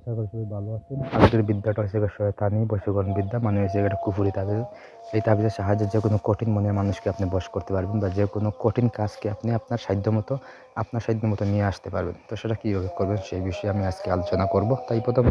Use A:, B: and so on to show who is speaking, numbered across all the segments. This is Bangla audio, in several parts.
A: আশা করি সবাই ভালো আছেন। আজকের বিদ্যাটা হচ্ছে শয়তানি বশীকরণ বিদ্যা, মানে হচ্ছে এটা কুফুরি তাবিজ। এই তাবিজের সাহায্যে যে কোনো কঠিন মনের মানুষকে আপনি বশ করতে পারবেন, বা যে কোনো কঠিন কাজকে আপনি আপনার সাধ্য মতো নিয়ে আসতে পারবেন। তো সেটা কীভাবে করবেন সেই বিষয়ে আমি আজকে আলোচনা করব। তাই প্রথম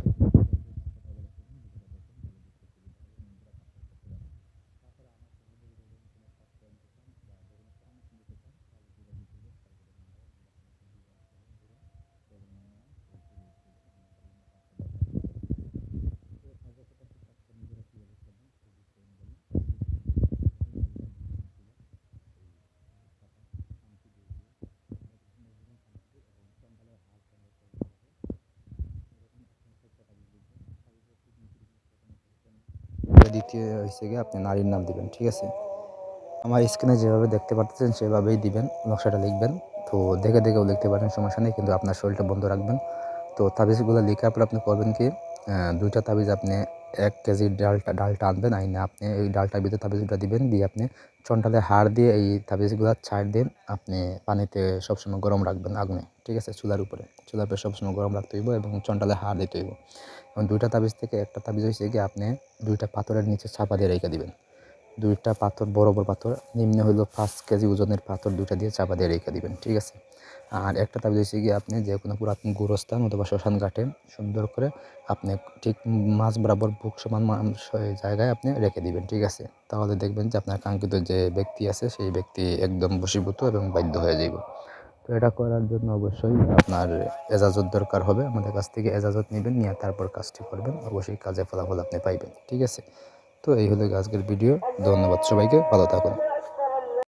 A: দ্বিতীয় হচ্ছে গিয়ে আপনি নারীর নাম দিবেন, ঠিক আছে? আমার স্ক্রিনে যেভাবে দেখতে পাচ্ছেন সেভাবেই দিবেন, নকশাটা লিখবেন। তো দেখে দেখেও লিখতে পারেন, সমস্যা নেই, কিন্তু আপনার শরীরটা বন্ধ রাখবেন। তো তাবিজগুলো লেখার পর আপনি করবেন কি, ২টা তাবিজ আপনি ১ কেজি ডালটা আনবেন, আইনে আপনি এই ডালটার ভিতরে তাবিজটা দিবেন, দিয়ে আপনি চন্ডালের হাড় দিয়ে এই তাবিজগুলো ছাড় দিয়ে আপনি পানিতে সবসময় গরম রাখবেন আগুনে, ঠিক আছে? চুলার উপরে সবসময় গরম রাখতে হইব এবং চন্ডালের হাড় দিতে হইব। এবং ২টা তাবিজ থেকে একটা তাবিজ হইছে গিয়ে আপনি ২টা পাথরের নিচে চাপা দিয়ে রেখে দিবেন। ২টা পাথর, বড় পাথর, নিম্নে হইল ৫ কেজি ওজনের পাথর, ২টা দিয়ে চাপা দিয়ে রেখে দিবেন, ঠিক আছে? আর একটা তাবিজ হচ্ছে গিয়ে আপনি যে কোনো পুরাতন গোরস্থান অথবা শ্মশান ঘাটে সুন্দর করে আপনি ঠিক মাঝ বরাবর বুক সমান জায়গায় আপনি রেখে দিবেন, ঠিক আছে? তাহলে দেখবেন যে আপনার কাঙ্ক্ষিত যে ব্যক্তি আছে সেই ব্যক্তি একদম বশীভূত এবং বাধ্য হয়ে যাইব। তো এটা করার জন্য অবশ্যই আপনার এজাজত দরকার হবে। আমাদের কাছ থেকে এজাজত নেবেন, নিয়ে তারপর কাজটি করবেন। অবশ্যই কাজে ফলাফল আপনি পাইবেন, ঠিক আছে? তো এই হলো আজকের ভিডিও। ধন্যবাদ সবাইকে, ভালো থাকুন।